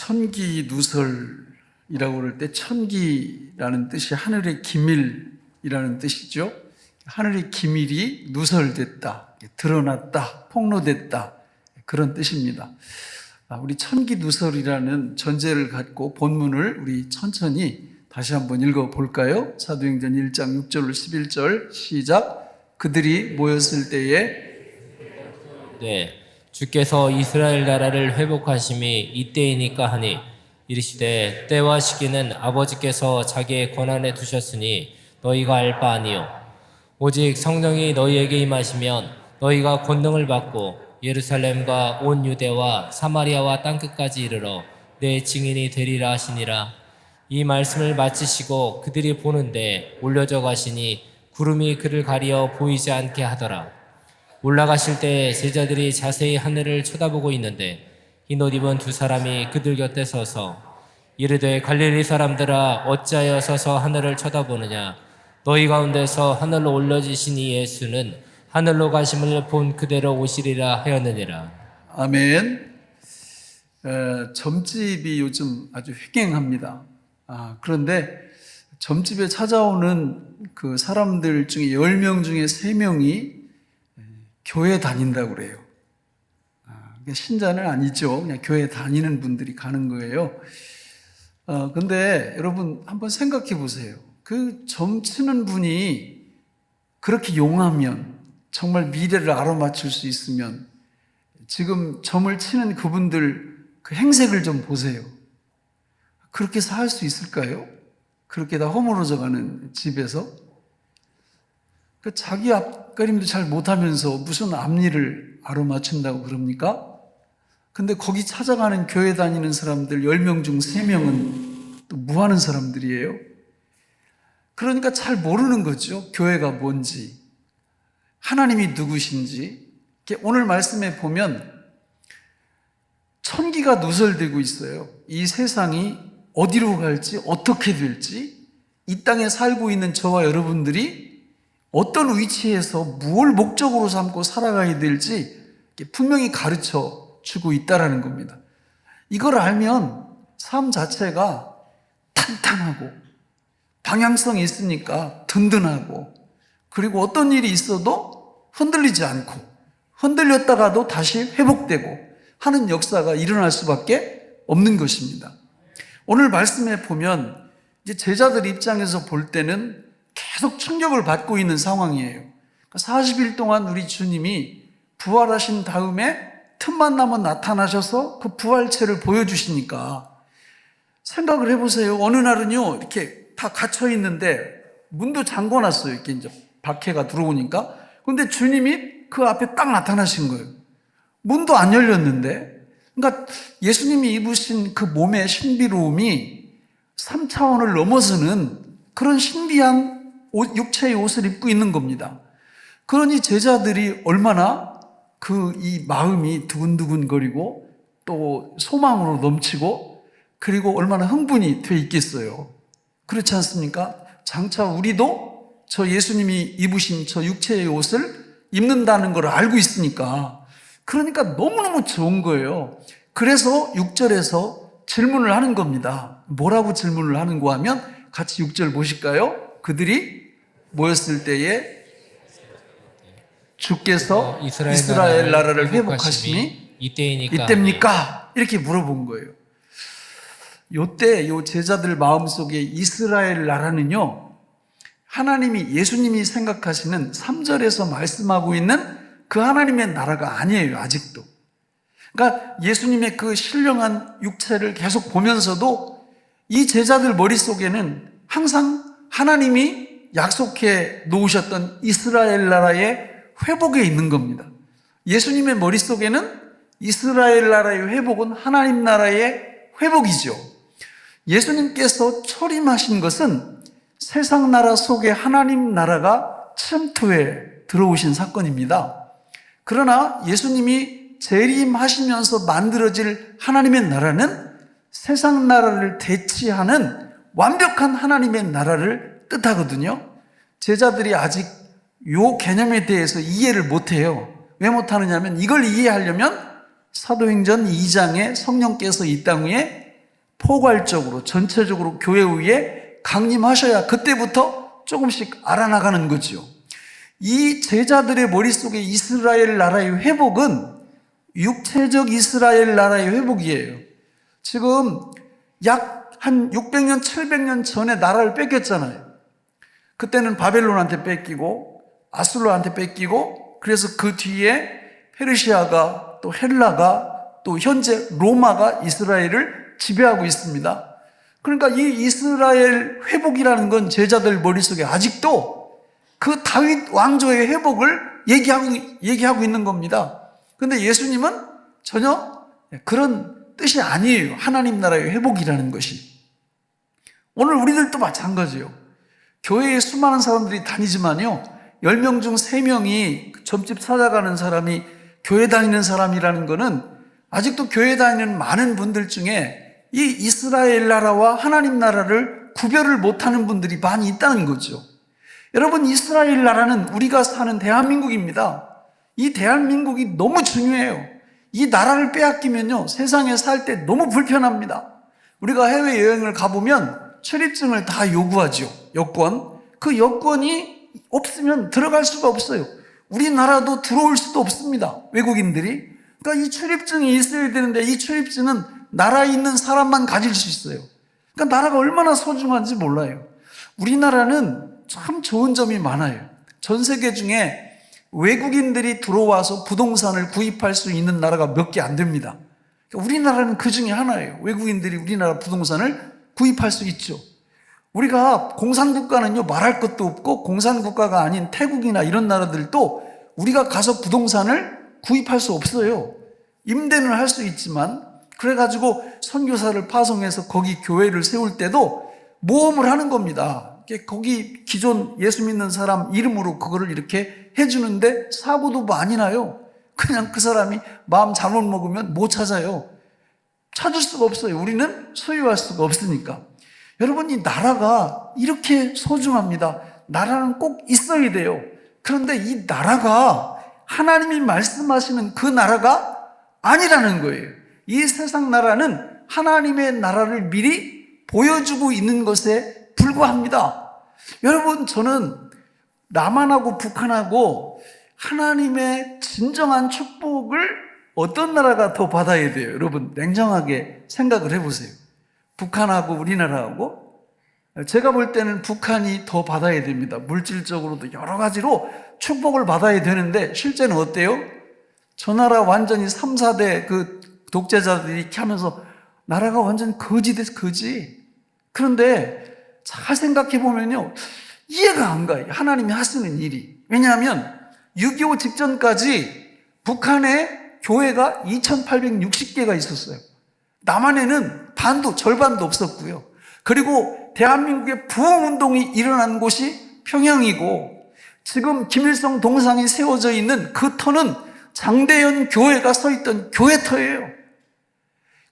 천기누설이라고 그럴 때 천기라는 뜻이 하늘의 기밀이라는 뜻이죠. 하늘의 기밀이 누설됐다, 드러났다, 폭로됐다, 그런 뜻입니다. 우리 천기누설이라는 전제를 갖고 본문을 우리 천천히 다시 한번 읽어볼까요? 사도행전 1장 6절 11절 시작. 그들이 모였을 때에 네, 주께서 이스라엘 나라를 회복하심이 이때이니까 하니 이르시되 때와 시기는 아버지께서 자기의 권한에 두셨으니 너희가 알 바 아니요 오직 성령이 너희에게 임하시면 너희가 권능을 받고 예루살렘과 온 유대와 사마리아와 땅끝까지 이르러 내 증인이 되리라 하시니라. 이 말씀을 마치시고 그들이 보는데 올려져 가시니 구름이 그를 가리어 보이지 않게 하더라. 올라가실 때 제자들이 자세히 하늘을 쳐다보고 있는데 흰 옷 입은 두 사람이 그들 곁에 서서 이르되 갈릴리 사람들아 어찌하여 서서 하늘을 쳐다보느냐. 너희 가운데서 하늘로 올려지신 이 예수는 하늘로 가심을 본 그대로 오시리라 하였느니라. 아멘. 점집이 요즘 아주 횡행합니다. 그런데 점집에 찾아오는 그 사람들 중에 10명 중에 3명이 교회 다닌다고 그래요. 신자는 아니죠. 그냥 교회 다니는 분들이 가는 거예요. 근데 여러분 한번 생각해 보세요. 그 점 치는 분이 그렇게 용하면, 정말 미래를 알아맞힐 수 있으면 지금 점을 치는 그분들 그 행색을 좀 보세요. 그렇게 살 수 있을까요? 그렇게 다 허물어져 가는 집에서 자기 앞가림도 잘 못하면서 무슨 앞일을 알아맞춘다고 그럽니까? 근데 거기 찾아가는 교회 다니는 사람들 10명 중 3명은 또 뭐 하는 사람들이에요? 그러니까 잘 모르는 거죠. 교회가 뭔지, 하나님이 누구신지. 오늘 말씀에 보면 천기가 누설되고 있어요. 이 세상이 어디로 갈지, 어떻게 될지, 이 땅에 살고 있는 저와 여러분들이 어떤 위치에서 무엇을 목적으로 삼고 살아가야 될지 분명히 가르쳐 주고 있다는 겁니다. 이걸 알면 삶 자체가 탄탄하고 방향성이 있으니까 든든하고, 그리고 어떤 일이 있어도 흔들리지 않고 흔들렸다가도 다시 회복되고 하는 역사가 일어날 수밖에 없는 것입니다. 오늘 말씀에 보면 이제 제자들 입장에서 볼 때는 계속 충격을 받고 있는 상황이에요. 40일 동안 우리 주님이 부활하신 다음에 틈만 나면 나타나셔서 그 부활체를 보여주시니까 생각을 해보세요. 어느 날은요, 이렇게 다 갇혀 있는데 문도 잠궈놨어요. 이렇게 이제 박해가 들어오니까. 근데 주님이 그 앞에 딱 나타나신 거예요. 문도 안 열렸는데. 그러니까 예수님이 입으신 그 몸의 신비로움이 3차원을 넘어서는 그런 신비한 육체의 옷을 입고 있는 겁니다. 그러니 제자들이 얼마나 이 마음이 두근두근거리고 또 소망으로 넘치고 그리고 얼마나 흥분이 돼 있겠어요. 그렇지 않습니까? 장차 우리도 저 예수님이 입으신 저 육체의 옷을 입는다는 걸 알고 있으니까, 그러니까 너무너무 좋은 거예요. 그래서 6절에서 질문을 하는 겁니다. 뭐라고 질문을 하는가 하면 같이 6절 보실까요? 그들이 모였을 때에 주께서 이스라엘 나라를 회복하심이 이때입니까? 이렇게 물어본 거예요. 요때 요 제자들 마음속에 이스라엘 나라는요, 하나님이, 예수님이 생각하시는 3절에서 말씀하고 있는 그 하나님의 나라가 아니에요, 아직도. 그러니까 예수님의 그 신령한 육체를 계속 보면서도 이 제자들 머릿속에는 항상 하나님이 약속해 놓으셨던 이스라엘 나라의 회복에 있는 겁니다. 예수님의 머릿속에는 이스라엘 나라의 회복은 하나님 나라의 회복이죠. 예수님께서 초림하신 것은 세상 나라 속에 하나님 나라가 침투해 들어오신 사건입니다. 그러나 예수님이 재림하시면서 만들어질 하나님의 나라는 세상 나라를 대치하는 완벽한 하나님의 나라를 뜻하거든요. 제자들이 아직 이 개념에 대해서 이해를 못해요. 왜 못하느냐면 이걸 이해하려면 사도행전 2장에 성령께서 이 땅 위에 포괄적으로 전체적으로 교회 위에 강림하셔야 그때부터 조금씩 알아나가는 거죠. 이 제자들의 머릿속에 이스라엘 나라의 회복은 육체적 이스라엘 나라의 회복이에요. 지금 약 한 600년, 700년 전에 나라를 뺏겼잖아요. 그때는 바벨론한테 뺏기고 아수르한테 뺏기고, 그래서 그 뒤에 페르시아가, 또 헬라가, 또 현재 로마가 이스라엘을 지배하고 있습니다. 그러니까 이 이스라엘 회복이라는 건 제자들 머릿속에 아직도 그 다윗 왕조의 회복을 얘기하고 있는 겁니다. 그런데 예수님은 전혀 그런 뜻이 아니에요. 하나님 나라의 회복이라는 것이. 오늘 우리들도 마찬가지예요. 교회에 수많은 사람들이 다니지만요, 10명 중 3명이 점집 찾아가는 사람이 교회 다니는 사람이라는 거는 아직도 교회 다니는 많은 분들 중에 이 이스라엘 나라와 하나님 나라를 구별을 못하는 분들이 많이 있다는 거죠. 여러분, 이스라엘 나라는 우리가 사는 대한민국입니다. 이 대한민국이 너무 중요해요. 이 나라를 빼앗기면요, 세상에 살 때 너무 불편합니다. 우리가 해외여행을 가보면 출입증을 다 요구하죠. 여권. 그 여권이 없으면 들어갈 수가 없어요. 우리나라도 들어올 수도 없습니다. 외국인들이. 그러니까 이 출입증이 있어야 되는데 이 출입증은 나라에 있는 사람만 가질 수 있어요. 그러니까 나라가 얼마나 소중한지 몰라요. 우리나라는 참 좋은 점이 많아요. 전 세계 중에 외국인들이 들어와서 부동산을 구입할 수 있는 나라가 몇 개 안 됩니다. 우리나라는 그 중에 하나예요. 외국인들이 우리나라 부동산을 구입할 수 있죠. 우리가 공산국가는요, 말할 것도 없고, 공산국가가 아닌 태국이나 이런 나라들도 우리가 가서 부동산을 구입할 수 없어요. 임대는 할 수 있지만, 그래가지고 선교사를 파송해서 거기 교회를 세울 때도 모험을 하는 겁니다. 거기 기존 예수 믿는 사람 이름으로 그거를 이렇게 해주는데 사고도 많이 나요. 그냥 그 사람이 마음 잘못 먹으면 못 찾아요. 찾을 수가 없어요. 우리는 소유할 수가 없으니까. 여러분, 이 나라가 이렇게 소중합니다. 나라는 꼭 있어야 돼요. 그런데 이 나라가 하나님이 말씀하시는 그 나라가 아니라는 거예요. 이 세상 나라는 하나님의 나라를 미리 보여주고 있는 것에 불과합니다. 여러분, 저는 남한하고 북한하고 하나님의 진정한 축복을 어떤 나라가 더 받아야 돼요? 여러분, 냉정하게 생각을 해보세요. 북한하고 우리나라하고? 제가 볼 때는 북한이 더 받아야 됩니다. 물질적으로도 여러 가지로 축복을 받아야 되는데 실제는 어때요? 저 나라 완전히 3, 4대 그 독재자들이 이렇게 하면서 나라가 완전 거지 됐어, 거지. 그런데 잘 생각해 보면요, 이해가 안 가요. 하나님이 하시는 일이. 왜냐하면 6.25 직전까지 북한에 교회가 2,860개가 있었어요. 남한에는 절반도 없었고요. 그리고 대한민국의 부흥운동이 일어난 곳이 평양이고, 지금 김일성 동상이 세워져 있는 그 터는 장대현 교회가 서 있던 교회터예요.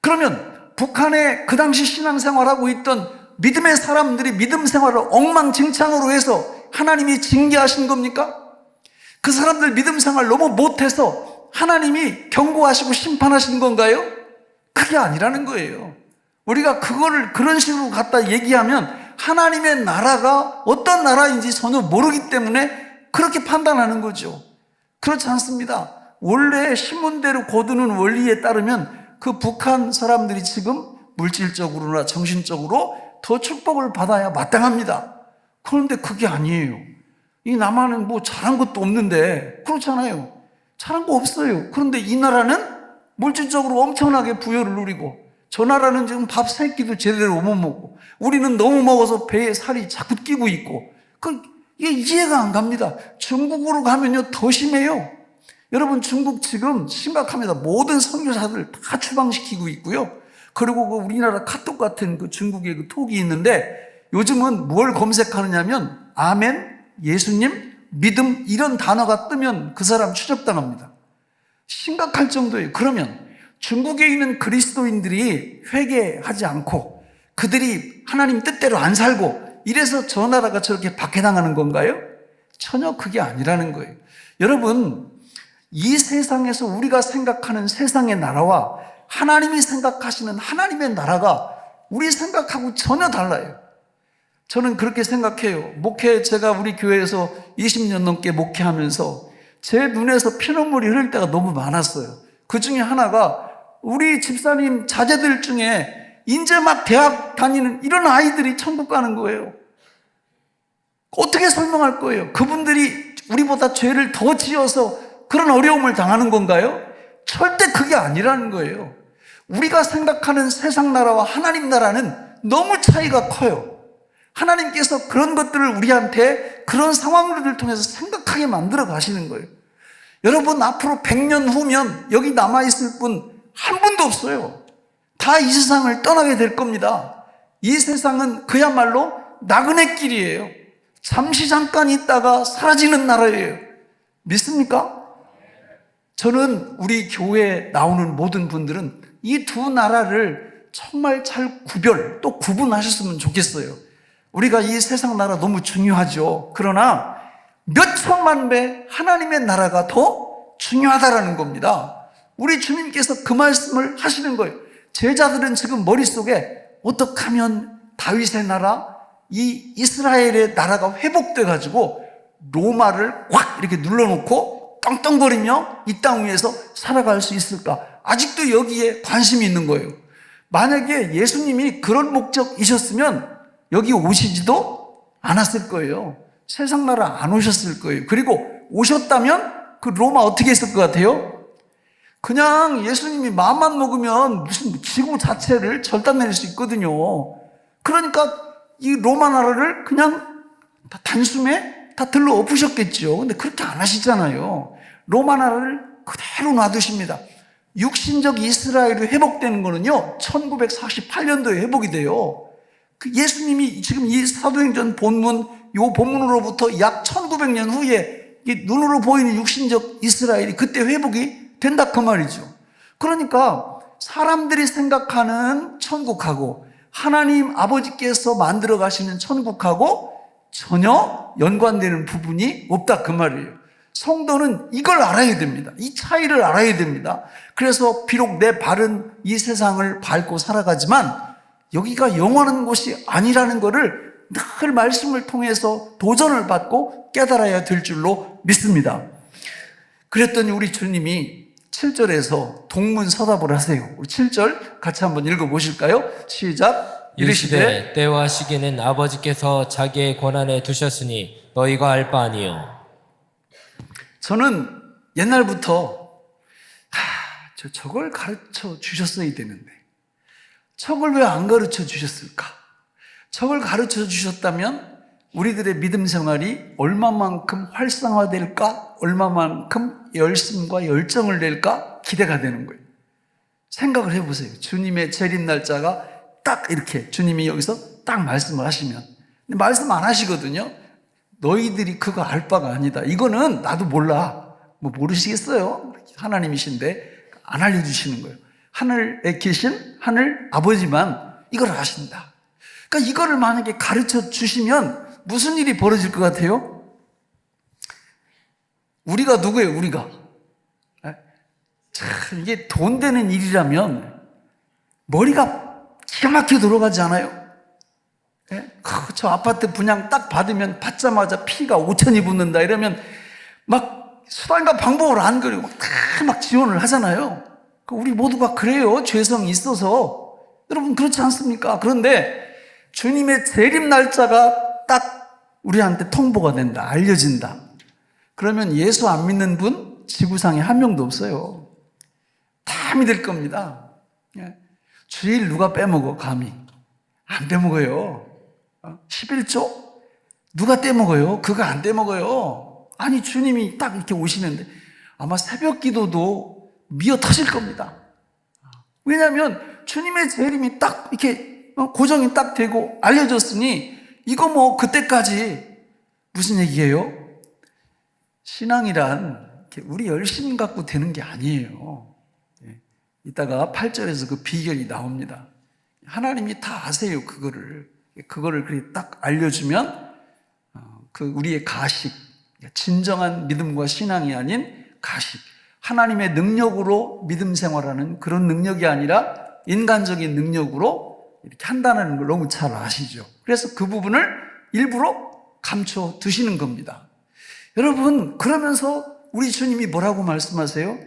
그러면 북한에 그 당시 신앙생활하고 있던 믿음의 사람들이 믿음 생활을 엉망진창으로 해서 하나님이 징계하신 겁니까? 그 사람들 믿음 생활 너무 못해서 하나님이 경고하시고 심판하신 건가요? 그게 아니라는 거예요. 우리가 그거를 그런 식으로 갖다 얘기하면 하나님의 나라가 어떤 나라인지 전혀 모르기 때문에 그렇게 판단하는 거죠. 그렇지 않습니다. 원래 신문대로 거두는 원리에 따르면 그 북한 사람들이 지금 물질적으로나 정신적으로 더 축복을 받아야 마땅합니다. 그런데 그게 아니에요. 이 남한은 뭐 잘한 것도 없는데, 그렇잖아요. 잘한 거 없어요. 그런데 이 나라는 물질적으로 엄청나게 부여를 누리고, 저 나라는 지금 밥 3끼도 제대로 못 먹고, 우리는 너무 먹어서 배에 살이 자꾸 끼고 있고, 이게 이해가 안 갑니다. 중국으로 가면요, 더 심해요. 여러분, 중국 지금 심각합니다. 모든 선교사들 다 추방시키고 있고요. 그리고 그 우리나라 카톡 같은 그 중국의 그 톡이 있는데, 요즘은 뭘 검색하느냐면 아멘, 예수님, 믿음 이런 단어가 뜨면 그 사람 추적당합니다. 심각할 정도예요. 그러면 중국에 있는 그리스도인들이 회개하지 않고 그들이 하나님 뜻대로 안 살고 이래서 저 나라가 저렇게 박해당하는 건가요? 전혀 그게 아니라는 거예요. 여러분, 이 세상에서 우리가 생각하는 세상의 나라와 하나님이 생각하시는 하나님의 나라가 우리 생각하고 전혀 달라요. 저는 그렇게 생각해요. 제가 우리 교회에서 20년 넘게 목회하면서 제 눈에서 피눈물이 흐를 때가 너무 많았어요. 그 중에 하나가 우리 집사님 자제들 중에 이제 막 대학 다니는 이런 아이들이 천국 가는 거예요. 어떻게 설명할 거예요? 그분들이 우리보다 죄를 더 지어서 그런 어려움을 당하는 건가요? 절대 그게 아니라는 거예요. 우리가 생각하는 세상 나라와 하나님 나라는 너무 차이가 커요. 하나님께서 그런 것들을 우리한테 그런 상황들을 통해서 생각하게 만들어 가시는 거예요. 여러분, 앞으로 100년 후면 여기 남아있을 분 한 분도 없어요. 다 이 세상을 떠나게 될 겁니다. 이 세상은 그야말로 나그네 길이에요. 잠시 잠깐 있다가 사라지는 나라예요. 믿습니까? 저는 우리 교회에 나오는 모든 분들은 이 두 나라를 정말 잘 또 구분하셨으면 좋겠어요. 우리가 이 세상 나라 너무 중요하죠. 그러나 몇 천만 배 하나님의 나라가 더 중요하다라는 겁니다. 우리 주님께서 그 말씀을 하시는 거예요. 제자들은 지금 머릿속에 어떻게 하면 다윗의 나라, 이 이스라엘의 나라가 회복돼 가지고 로마를 확 이렇게 눌러놓고 떵떵거리며 이 땅 위에서 살아갈 수 있을까? 아직도 여기에 관심이 있는 거예요. 만약에 예수님이 그런 목적이셨으면 여기 오시지도 않았을 거예요. 세상 나라 안 오셨을 거예요. 그리고 오셨다면 그 로마 어떻게 했을 것 같아요? 그냥 예수님이 마음만 먹으면 무슨 지구 자체를 절단내릴 수 있거든요. 그러니까 이 로마 나라를 그냥 다 단숨에 다 들러 엎으셨겠죠. 근데 그렇게 안 하시잖아요. 로마 나라를 그대로 놔두십니다. 육신적 이스라엘이 회복되는 거는요 1948년도에 회복이 돼요. 그 예수님이 지금 이 사도행전 본문, 요 본문으로부터 약 1900년 후에 눈으로 보이는 육신적 이스라엘이 그때 회복이 된다 그 말이죠. 그러니까 사람들이 생각하는 천국하고 하나님 아버지께서 만들어 가시는 천국하고 전혀 연관되는 부분이 없다 그 말이에요. 성도는 이걸 알아야 됩니다. 이 차이를 알아야 됩니다. 그래서 비록 내 발은 이 세상을 밟고 살아가지만 여기가 영원한 곳이 아니라는 것을 늘 말씀을 통해서 도전을 받고 깨달아야 될 줄로 믿습니다. 그랬더니 우리 주님이 7절에서 동문서답을 하세요. 우리 7절 같이 한번 읽어보실까요? 시작. 이르시되 때와 시기는 아버지께서 자기의 권한에 두셨으니 너희가 알 바 아니요. 저는 옛날부터 저걸 가르쳐 주셨어야 되는데 저걸 왜 안 가르쳐 주셨을까? 저걸 가르쳐 주셨다면 우리들의 믿음 생활이 얼마만큼 활성화될까? 얼마만큼 열심과 열정을 낼까? 기대가 되는 거예요. 생각을 해보세요. 주님의 재림 날짜가 딱 이렇게 주님이 여기서 딱 말씀을 하시면 근데 말씀 안 하시거든요. 너희들이 그거 알 바가 아니다. 이거는 나도 몰라. 뭐 모르시겠어요? 하나님이신데 안 알려주시는 거예요. 하늘에 계신 하늘 아버지만 이걸 아신다. 그러니까 이거를 만약에 가르쳐 주시면 무슨 일이 벌어질 것 같아요? 우리가 누구예요? 우리가. 참 이게 돈 되는 일이라면 머리가 기가 막히게 돌아가지 않아요? 저 아파트 분양 딱 받으면 받자마자 피가 5천이 붙는다 이러면 막 수단과 방법을 안 그리고 막 지원을 하잖아요. 우리 모두가 그래요. 죄성이 있어서. 여러분 그렇지 않습니까? 그런데 주님의 재림 날짜가 딱 우리한테 통보가 된다. 알려진다. 그러면 예수 안 믿는 분 지구상에 한 명도 없어요. 다 믿을 겁니다. 주일 누가 빼먹어 감히? 안 빼먹어요. 11조? 누가 떼먹어요? 그거 안 떼먹어요. 아니 주님이 딱 이렇게 오시는데 아마 새벽 기도도 미어 터질 겁니다. 왜냐하면 주님의 재림이 딱 이렇게 고정이 딱 되고 알려졌으니 이거 뭐 그때까지 무슨 얘기예요? 신앙이란 우리 열심 갖고 되는 게 아니에요. 이따가 8절에서 그 비결이 나옵니다. 하나님이 다 아세요. 그거를 그렇게 딱 알려주면 그 우리의 가식, 진정한 믿음과 신앙이 아닌 가식, 하나님의 능력으로 믿음 생활하는 그런 능력이 아니라 인간적인 능력으로 이렇게 한다는 걸 너무 잘 아시죠? 그래서 그 부분을 일부러 감춰 두시는 겁니다. 여러분, 그러면서 우리 주님이 뭐라고 말씀하세요?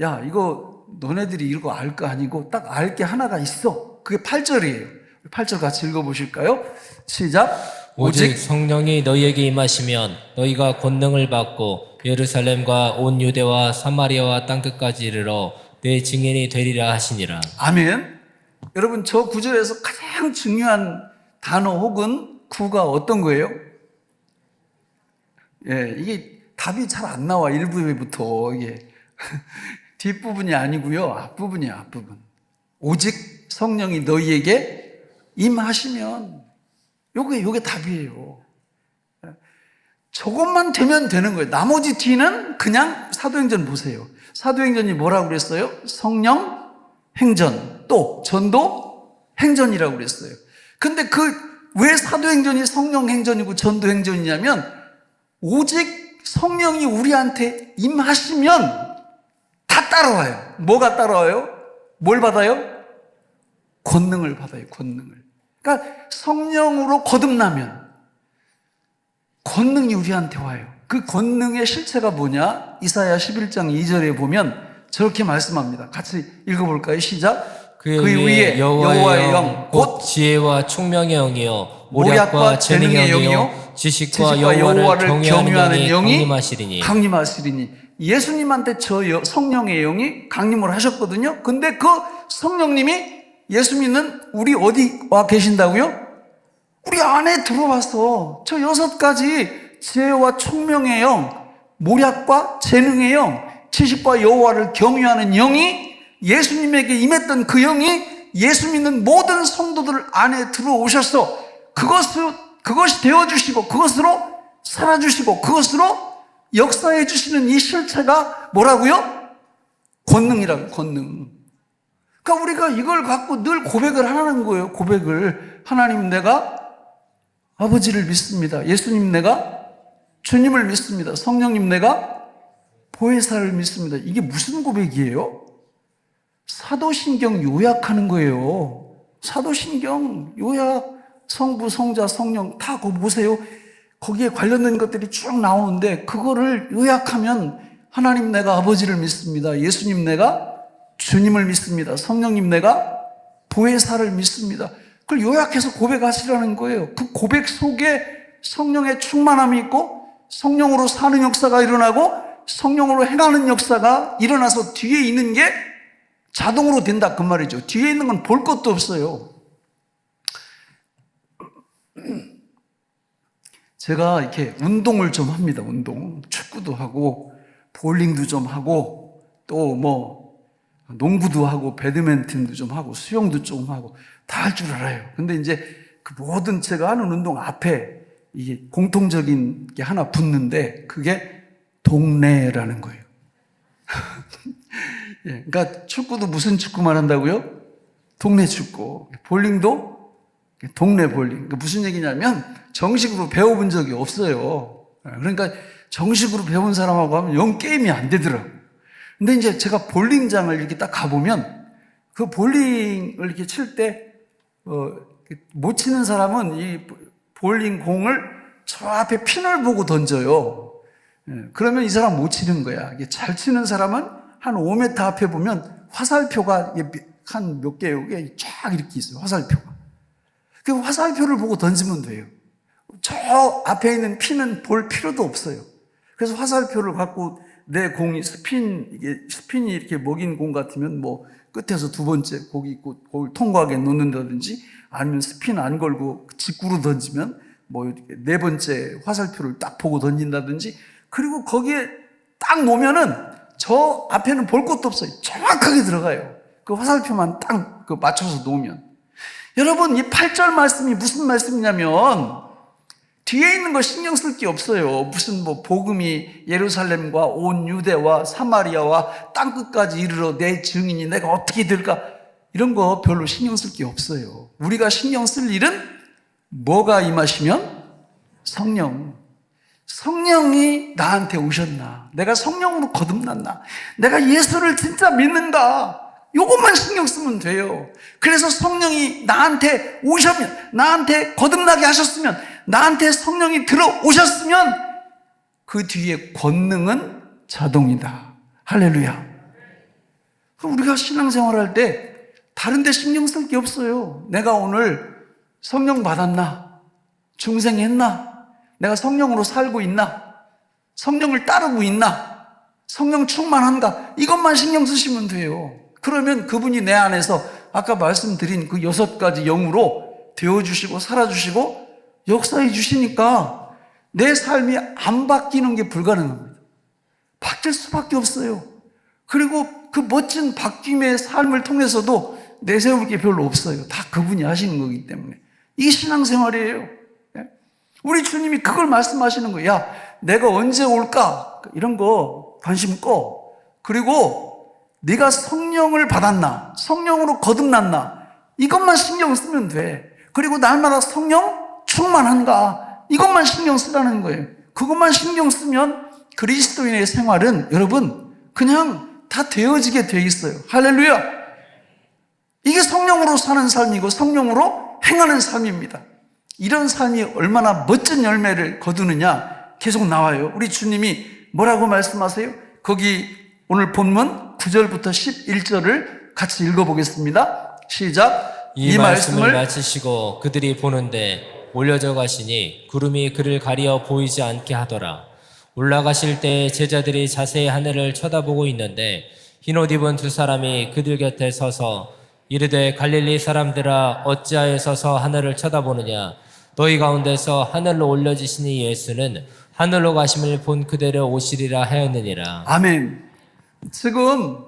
야, 이거 너네들이 이거 알 거 아니고 딱 알 게 하나가 있어. 그게 8절이에요. 8절 같이 읽어보실까요? 시작. 오직 성령이 너희에게 임하시면 너희가 권능을 받고 예루살렘과 온 유대와 사마리아와 땅끝까지 이르러 내 증인이 되리라 하시니라. 아멘. 여러분, 저 구절에서 가장 중요한 단어 혹은 구가 어떤 거예요? 예, 이게 답이 잘 안 나와. 1부부터 이게 뒷부분이 아니고요. 앞부분이야, 앞부분. 오직 성령이 너희에게 임하시면 요게 답이에요. 저것만 되면 되는 거예요. 나머지 뒤는 그냥 사도행전 보세요. 사도행전이 뭐라고 그랬어요? 성령 행전, 또 전도 행전이라고 그랬어요. 근데 왜 사도행전이 성령 행전이고 전도 행전이냐면 오직 성령이 우리한테 임하시면 다 따라와요. 뭐가 따라와요? 뭘 받아요? 권능을 받아요. 권능을. 그러니까 성령으로 거듭나면 권능이 우리한테 와요. 그 권능의 실체가 뭐냐? 이사야 11장 2절에 보면 저렇게 말씀합니다. 같이 읽어볼까요? 시작. 그의 위에 여호와의 영, 곧 지혜와 총명의 영이요 모략과 재능의 영이요 지식과 여호와를 경외하는 영이 강림하시리니. 예수님한테 저 성령의 영이 강림을 하셨거든요. 근데 그 성령님이 예수 믿는 우리 어디 와 계신다고요? 우리 안에 들어와서 저 6가지 지혜와 총명의 영, 모략과 재능의 영, 지식과 여호와를 경외하는 영이 예수님에게 임했던 그 영이 예수 믿는 모든 성도들 안에 들어오셔서 그것이 되어주시고 그것으로 살아주시고 그것으로 역사해 주시는 이 실체가 뭐라고요? 권능이라고. 권능. 그러니까 우리가 이걸 갖고 늘 고백을 하는 거예요. 고백을. 하나님, 내가 아버지를 믿습니다. 예수님, 내가 주님을 믿습니다. 성령님, 내가 보혜사를 믿습니다. 이게 무슨 고백이에요? 사도신경 요약하는 거예요. 사도신경 요약, 성부, 성자, 성령 다 그거 보세요. 거기에 관련된 것들이 쭉 나오는데 그거를 요약하면 하나님, 내가 아버지를 믿습니다. 예수님, 내가 주님을 믿습니다. 성령님, 내가 보혜사를 믿습니다. 그걸 요약해서 고백하시라는 거예요. 그 고백 속에 성령의 충만함이 있고 성령으로 사는 역사가 일어나고 성령으로 행하는 역사가 일어나서 뒤에 있는 게 자동으로 된다 그 말이죠. 뒤에 있는 건 볼 것도 없어요. 제가 이렇게 운동을 좀 합니다. 운동. 축구도 하고 볼링도 좀 하고 또 농구도 하고 배드민턴도 좀 하고 수영도 좀 하고 다 할 줄 알아요. 근데 이제 그 모든 제가 하는 운동 앞에 이게 공통적인 게 하나 붙는데 그게 동네라는 거예요. 예, 그러니까 축구도 무슨 축구만 한다고요? 동네 축구. 볼링도 동네 볼링. 그러니까 무슨 얘기냐면 정식으로 배워본 적이 없어요. 그러니까 정식으로 배운 사람하고 하면 영 게임이 안 되더라고요. 근데 이제 제가 볼링장을 이렇게 딱 가보면 그 볼링을 이렇게 칠 때 못 치는 사람은 이 볼링 공을 저 앞에 핀을 보고 던져요. 그러면 이 사람 못 치는 거야. 잘 치는 사람은 한 5m 앞에 보면 화살표가 한 몇 개요. 쫙 이렇게 있어요. 화살표가. 그 화살표를 보고 던지면 돼요. 저 앞에 있는 핀은 볼 필요도 없어요. 그래서 화살표를 갖고 내 공이 스핀이 이렇게 먹인 공 같으면 끝에서 두 번째 거기 있고 거기를 통과하게 놓는다든지 아니면 스핀 안 걸고 직구로 던지면 네 번째 화살표를 딱 보고 던진다든지 그리고 거기에 딱 놓으면은 저 앞에는 볼 것도 없어요. 정확하게 들어가요. 그 화살표만 딱 맞춰서 놓으면. 여러분, 이 8절 말씀이 무슨 말씀이냐면 뒤에 있는 거 신경 쓸 게 없어요. 무슨 복음이 예루살렘과 온 유대와 사마리아와 땅끝까지 이르러 내 증인이 내가 어떻게 될까? 이런 거 별로 신경 쓸 게 없어요. 우리가 신경 쓸 일은 뭐가 임하시면? 성령이 나한테 오셨나? 내가 성령으로 거듭났나? 내가 예수를 진짜 믿는가? 요것만 신경 쓰면 돼요. 그래서 성령이 나한테 오셨면, 나한테 거듭나게 하셨으면, 나한테 성령이 들어오셨으면 그 뒤에 권능은 자동이다. 할렐루야. 그럼 우리가 신앙생활할 때 다른 데 신경 쓸 게 없어요. 내가 오늘 성령 받았나? 중생했나? 내가 성령으로 살고 있나? 성령을 따르고 있나? 성령 충만한가? 이것만 신경 쓰시면 돼요. 그러면 그분이 내 안에서 아까 말씀드린 그 6가지 영으로 되어주시고 살아주시고 역사해 주시니까 내 삶이 안 바뀌는 게 불가능합니다. 바뀔 수밖에 없어요. 그리고 그 멋진 바뀜의 삶을 통해서도 내세울 게 별로 없어요. 다 그분이 하시는 거기 때문에. 이게 신앙생활이에요. 우리 주님이 그걸 말씀하시는 거예요. 야, 내가 언제 올까? 이런 거 관심 꺼. 그리고 네가 성령을 받았나? 성령으로 거듭났나? 이것만 신경 쓰면 돼. 그리고 날마다 성령 충만한가? 이것만 신경 쓰라는 거예요. 그것만 신경 쓰면 그리스도인의 생활은 여러분 그냥 다 되어지게 돼 있어요. 할렐루야. 이게 성령으로 사는 삶이고 성령으로 행하는 삶입니다. 이런 삶이 얼마나 멋진 열매를 거두느냐 계속 나와요. 우리 주님이 뭐라고 말씀하세요? 거기 오늘 본문 9절부터 11절을 같이 읽어보겠습니다. 시작. 이 말씀을 마치시고 그들이 보는데 올려져 가시니 구름이 그를 가리어 보이지 않게 하더라. 올라가실 때 제자들이 자세히 하늘을 쳐다보고 있는데 흰옷 입은 두 사람이 그들 곁에 서서 이르되 갈릴리 사람들아 어찌하여 서서 하늘을 쳐다보느냐. 너희 가운데서 하늘로 올려지시니 예수는 하늘로 가심을 본 그대로 오시리라 하였느니라. 아멘. 지금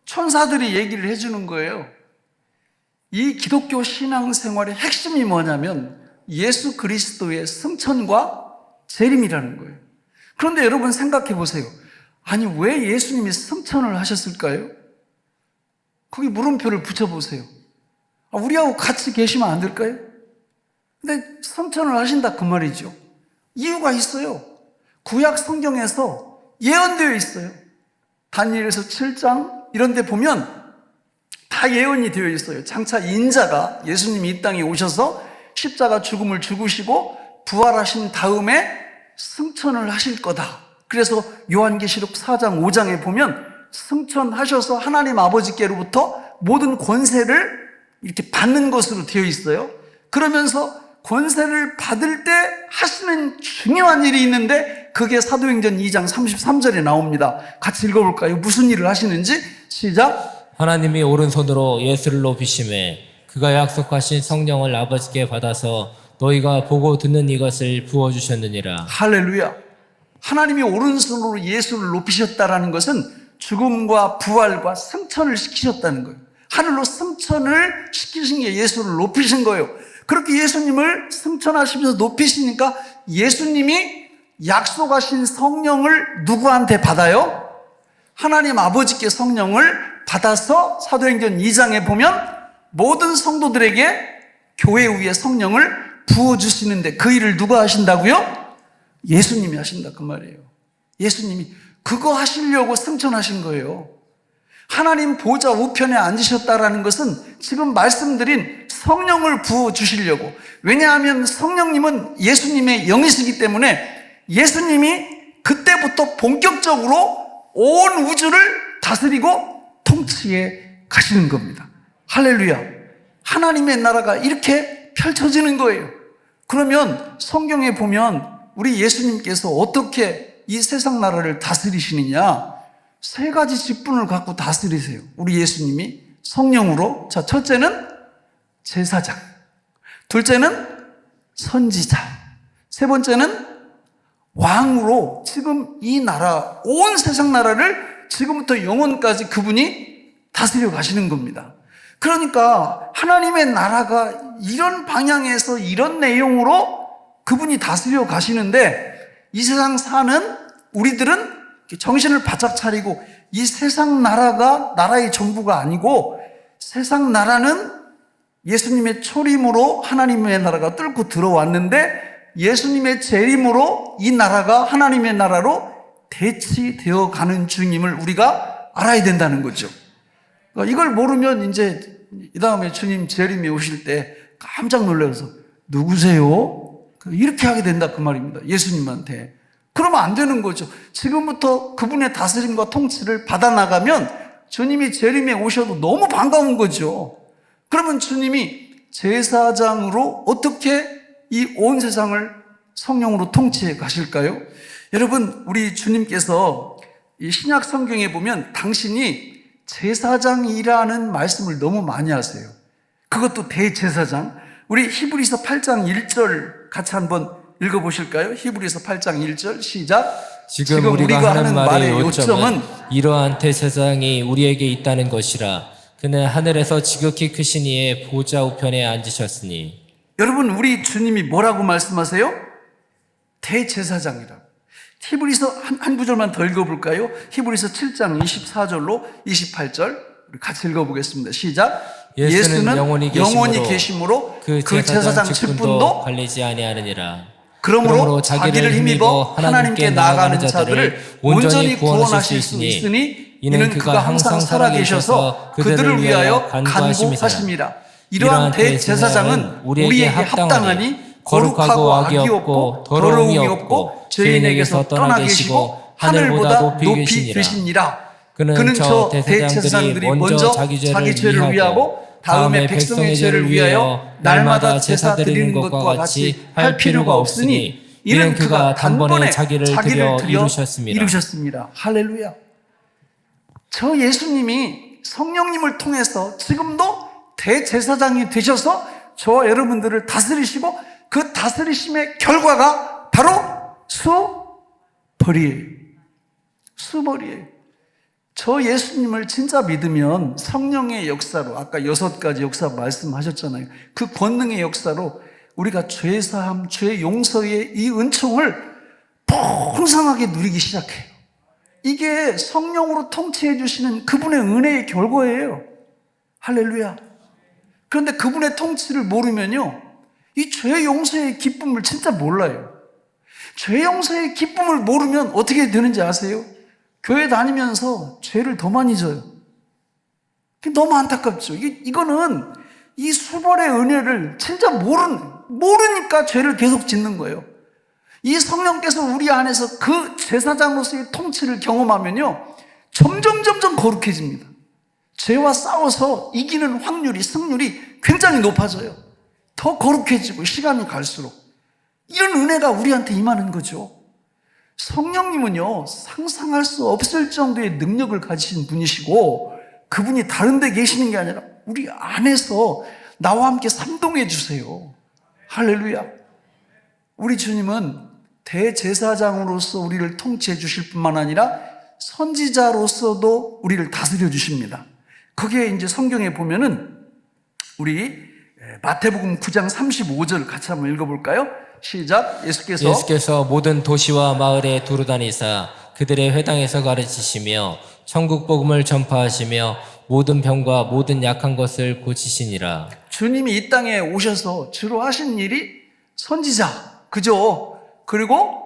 천사들이 얘기를 해주는 거예요. 이 기독교 신앙생활의 핵심이 뭐냐면 예수 그리스도의 승천과 재림이라는 거예요. 그런데 여러분 생각해 보세요. 아니 왜 예수님이 승천을 하셨을까요? 거기 물음표를 붙여보세요. 우리하고 같이 계시면 안 될까요? 근데 승천을 하신다 그 말이죠. 이유가 있어요. 구약 성경에서 예언되어 있어요. 다니엘에서 7장 이런 데 보면 다 예언이 되어 있어요. 장차 인자가 예수님이 이 땅에 오셔서 십자가 죽음을 죽으시고 부활하신 다음에 승천을 하실 거다. 그래서 요한계시록 4장 5장에 보면 승천하셔서 하나님 아버지께로부터 모든 권세를 이렇게 받는 것으로 되어 있어요. 그러면서 권세를 받을 때 하시는 중요한 일이 있는데 그게 사도행전 2장 33절에 나옵니다. 같이 읽어볼까요? 무슨 일을 하시는지 시작. 하나님이 오른손으로 예수를 높이심에 그가 약속하신 성령을 아버지께 받아서 너희가 보고 듣는 이것을 부어주셨느니라. 할렐루야. 하나님이 오른손으로 예수를 높이셨다라는 것은 죽음과 부활과 승천을 시키셨다는 거예요. 하늘로 승천을 시키신 게 예수를 높이신 거예요. 그렇게 예수님을 승천하시면서 높이시니까 예수님이 약속하신 성령을 누구한테 받아요? 하나님 아버지께 성령을 받아서 사도행전 2장에 보면 모든 성도들에게 교회 위에 성령을 부어주시는데 그 일을 누가 하신다고요? 예수님이 하신다 그 말이에요. 예수님이 그거 하시려고 승천하신 거예요. 하나님 보좌 우편에 앉으셨다라는 것은 지금 말씀드린 성령을 부어주시려고. 왜냐하면 성령님은 예수님의 영이시기 때문에 예수님이 그때부터 본격적으로 온 우주를 다스리고 통치해 가시는 겁니다. 할렐루야. 하나님의 나라가 이렇게 펼쳐지는 거예요. 그러면 성경에 보면 우리 예수님께서 어떻게 이 세상 나라를 다스리시느냐? 3가지 직분을 갖고 다스리세요. 우리 예수님이 성령으로. 자, 첫째는 제사장, 둘째는 선지자, 세 번째는 왕으로 지금 이 나라, 온 세상 나라를 지금부터 영원까지 그분이 다스려 가시는 겁니다. 그러니까 하나님의 나라가 이런 방향에서 이런 내용으로 그분이 다스려 가시는데 이 세상 사는 우리들은 정신을 바짝 차리고 이 세상 나라가 나라의 전부가 아니고 세상 나라는 예수님의 초림으로 하나님의 나라가 뚫고 들어왔는데 예수님의 재림으로 이 나라가 하나님의 나라로 대치되어 가는 중임을 우리가 알아야 된다는 거죠. 이걸 모르면 이제 이 다음에 주님 재림이 오실 때 깜짝 놀라서 누구세요? 이렇게 하게 된다 그 말입니다. 예수님한테. 그러면 안 되는 거죠. 지금부터 그분의 다스림과 통치를 받아나가면 주님이 재림에 오셔도 너무 반가운 거죠. 그러면 주님이 제사장으로 어떻게 이 온 세상을 성령으로 통치해 가실까요? 여러분, 우리 주님께서 이 신약 성경에 보면 당신이 제사장이라는 말씀을 너무 많이 하세요. 그것도 대제사장. 우리 히브리서 8장 1절 같이 한번 읽어보실까요? 히브리서 8장 1절 시작. 지금 우리가 하는 말의 요점은 이러한 대제사장이 우리에게 있다는 것이라. 그는 하늘에서 지극히 크신 이의 보좌 우편에 앉으셨으니. 여러분, 우리 주님이 뭐라고 말씀하세요? 대제사장이라. 히브리서 한 구절만 더 읽어볼까요? 히브리서 7장 24절로 28절 우리 같이 읽어보겠습니다. 시작. 예수는 영원히 계심으로 그 제사장 직분도 갈리지 아니하느니라. 그러므로 자기를 힘입어 하나님께 나아가는 자들을 온전히 구원하실 수 있으니 이는 그가 항상 살아계셔서 그들을 위하여 간구하심이라. 이러한 대제사장은 우리에게 합당하니 거룩하고 악이 없고 더러움이 없고 죄인에게서 떠나 계시고 하늘보다 높이 계시니라. 그는 저 대제사장들이 먼저 자기 죄를 위하고 다음에 백성의 죄를 위하여 날마다 제사 드리는 것과 같이 할 필요가 없으니 이는 그가 단번에 자기를 드려 이루셨습니다. 할렐루야. 저 예수님이 성령님을 통해서 지금도 대제사장이 되셔서 저와 여러분들을 다스리시고 그 다스리심의 결과가 바로 수벌이에요. 수벌이에요. 저 예수님을 진짜 믿으면 성령의 역사로, 아까 6가지 역사 말씀하셨잖아요. 그 권능의 역사로 우리가 죄사함, 죄 용서의 이 은총을 풍성하게 누리기 시작해요. 이게 성령으로 통치해 주시는 그분의 은혜의 결과예요. 할렐루야. 그런데 그분의 통치를 모르면요, 이 죄 용서의 기쁨을 진짜 몰라요. 죄 용서의 기쁨을 모르면 어떻게 되는지 아세요? 교회 다니면서 죄를 더 많이 져요. 너무 안타깝죠. 이거는 이 수벌의 은혜를 진짜 모르니까 죄를 계속 짓는 거예요. 이 성령께서 우리 안에서 그 제사장으로서의 통치를 경험하면요, 점점 거룩해집니다. 죄와 싸워서 이기는 확률이, 승률이 굉장히 높아져요. 더 거룩해지고 시간이 갈수록. 이런 은혜가 우리한테 임하는 거죠. 성령님은요, 상상할 수 없을 정도의 능력을 가지신 분이시고 그분이 다른 데 계시는 게 아니라 우리 안에서 나와 함께 삼동해 주세요. 할렐루야. 우리 주님은 대제사장으로서 우리를 통치해 주실 뿐만 아니라 선지자로서도 우리를 다스려 주십니다. 거기에 이제 성경에 보면은 우리 마태복음 9장 35절 같이 한번 읽어볼까요? 시작. 예수께서 모든 도시와 마을에 두루다니사 그들의 회당에서 가르치시며 천국 복음을 전파하시며 모든 병과 모든 약한 것을 고치시니라. 주님이 이 땅에 오셔서 주로 하신 일이 선지자, 그죠? 그리고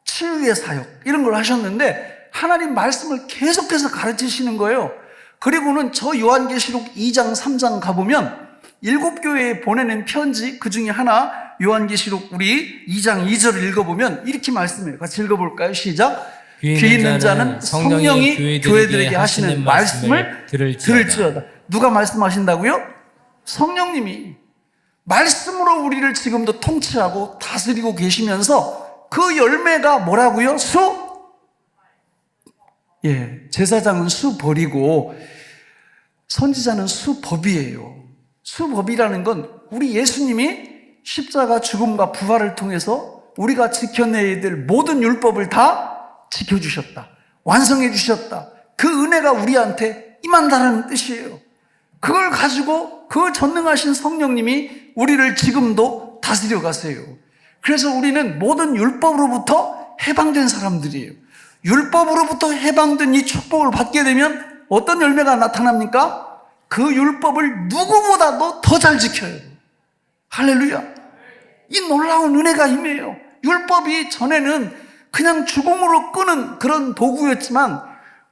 치유의 사역, 이런 걸 하셨는데 하나님 말씀을 계속해서 가르치시는 거예요. 그리고는 저 요한계시록 2장 3장 가보면 7교회에 보내는 편지, 그 중에 하나 요한계시록 우리 2장 2절을 읽어보면 이렇게 말씀해요. 같이 읽어볼까요? 시작. 귀 있는 자는 성령이 교회들에게 하시는 말씀을 들을지어다. 누가 말씀하신다고요? 성령님이 말씀으로 우리를 지금도 통치하고 다스리고 계시면서 그 열매가 뭐라고요? 제사장은 수벌이고 선지자는 수법이에요. 수법이라는 건 우리 예수님이 십자가 죽음과 부활을 통해서 우리가 지켜내야 될 모든 율법을 다 지켜주셨다. 완성해 주셨다. 그 은혜가 우리한테 임한다는 뜻이에요. 그걸 가지고 그 전능하신 성령님이 우리를 지금도 다스려 가세요. 그래서 우리는 모든 율법으로부터 해방된 사람들이에요. 율법으로부터 해방된 이 축복을 받게 되면 어떤 열매가 나타납니까? 그 율법을 누구보다도 더 잘 지켜요. 할렐루야. 이 놀라운 은혜가 임해요. 율법이 전에는 그냥 죽음으로 끄는 그런 도구였지만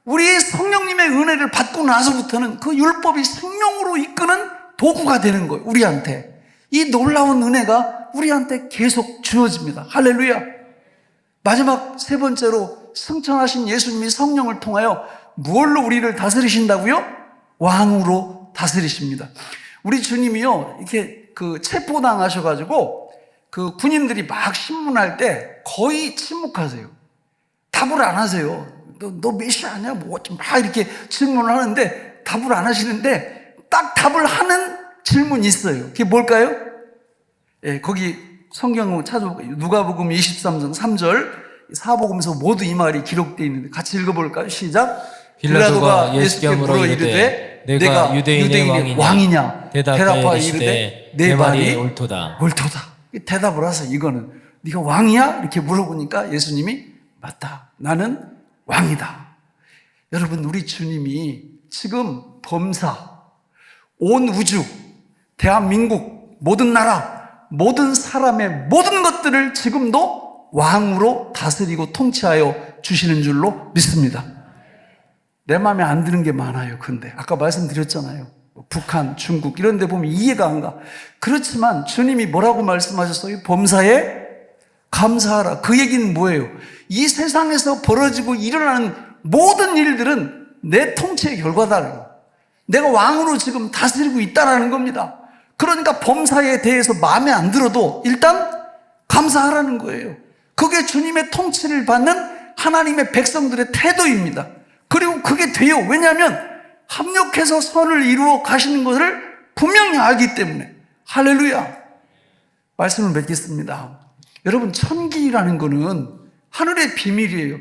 우리 성령님의 은혜를 받고 나서부터는 그 율법이 생명으로 이끄는 도구가 되는 거예요. 우리한테. 이 놀라운 은혜가 우리한테 계속 주어집니다. 할렐루야. 마지막 세 번째로 승천하신 예수님이 성령을 통하여 무엇로 우리를 다스리신다고요? 왕으로 다스리십니다. 우리 주님이요, 이렇게 체포당하셔가지고 군인들이 막 신문할 때 거의 침묵하세요. 답을 안 하세요. 너 메시아냐? 막 이렇게 질문을 하는데 답을 안 하시는데 딱 답을 하는 질문이 있어요. 그게 뭘까요? 예, 거기 성경 찾아볼까요? 누가복음 23장 3절 사복음에서 모두 이 말이 기록되어 있는데 같이 읽어볼까요? 시작. 빌라도가 예수께 물어 이르되 내가 유대인의 왕이냐? 대답하여 이르되 내 말이 옳도다. 대답을 하세요. 이거는 네가 왕이야? 이렇게 물어보니까 예수님이 맞다. 나는 왕이다. 여러분, 우리 주님이 지금 범사, 온 우주, 대한민국, 모든 나라, 모든 사람의 모든 것들을 지금도 왕으로 다스리고 통치하여 주시는 줄로 믿습니다. 내 마음에 안 드는 게 많아요. 근데 아까 말씀드렸잖아요. 북한, 중국 이런 데 보면 이해가 안 가. 그렇지만 주님이 뭐라고 말씀하셨어요? 범사에 감사하라. 그 얘기는 뭐예요? 이 세상에서 벌어지고 일어나는 모든 일들은 내 통치의 결과다. 내가 왕으로 지금 다스리고 있다는 겁니다. 그러니까 범사에 대해서 마음에 안 들어도 일단 감사하라는 거예요. 그게 주님의 통치를 받는 하나님의 백성들의 태도입니다. 그리고 그게 돼요. 왜냐하면 합력해서 선을 이루어 가시는 것을 분명히 알기 때문에. 할렐루야. 말씀을 맺겠습니다. 여러분, 천기라는 거는 하늘의 비밀이에요.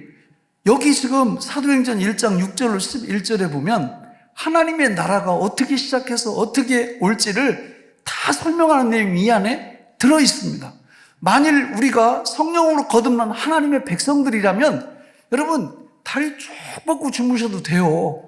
여기 지금 사도행전 1장 6절로 11절에 보면 하나님의 나라가 어떻게 시작해서 어떻게 올지를 다 설명하는 내용이 이 안에 들어있습니다. 만일 우리가 성령으로 거듭난 하나님의 백성들이라면 여러분, 다리 쭉 뻗고 주무셔도 돼요.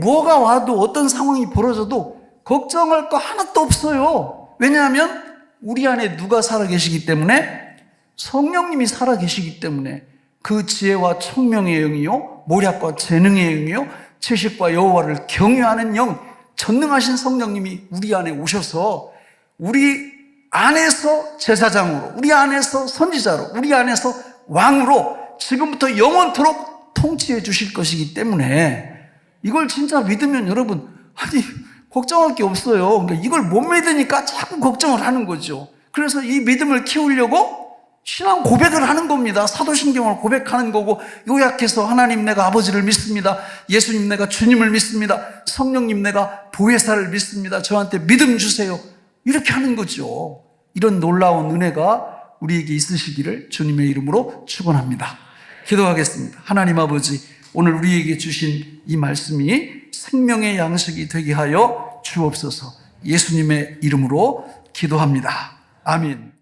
뭐가 와도 어떤 상황이 벌어져도 걱정할 거 하나도 없어요. 왜냐하면 우리 안에 누가 살아계시기 때문에, 성령님이 살아계시기 때문에 그 지혜와 총명의 영이요 모략과 재능의 영이요 지식과 여호와를 경외하는 영, 전능하신 성령님이 우리 안에 오셔서 우리 안에서 제사장으로, 우리 안에서 선지자로, 우리 안에서 왕으로 지금부터 영원토록 통치해 주실 것이기 때문에 이걸 진짜 믿으면 여러분, 걱정할 게 없어요. 그러니까 이걸 못 믿으니까 자꾸 걱정을 하는 거죠. 그래서 이 믿음을 키우려고 신앙 고백을 하는 겁니다. 사도신경을 고백하는 거고, 요약해서 하나님 내가 아버지를 믿습니다. 예수님 내가 주님을 믿습니다. 성령님 내가 보혜사를 믿습니다. 저한테 믿음 주세요. 이렇게 하는 거죠. 이런 놀라운 은혜가 우리에게 있으시기를 주님의 이름으로 축원합니다. 기도하겠습니다. 하나님 아버지, 오늘 우리에게 주신 이 말씀이 생명의 양식이 되게 하여 주옵소서. 예수님의 이름으로 기도합니다. 아멘.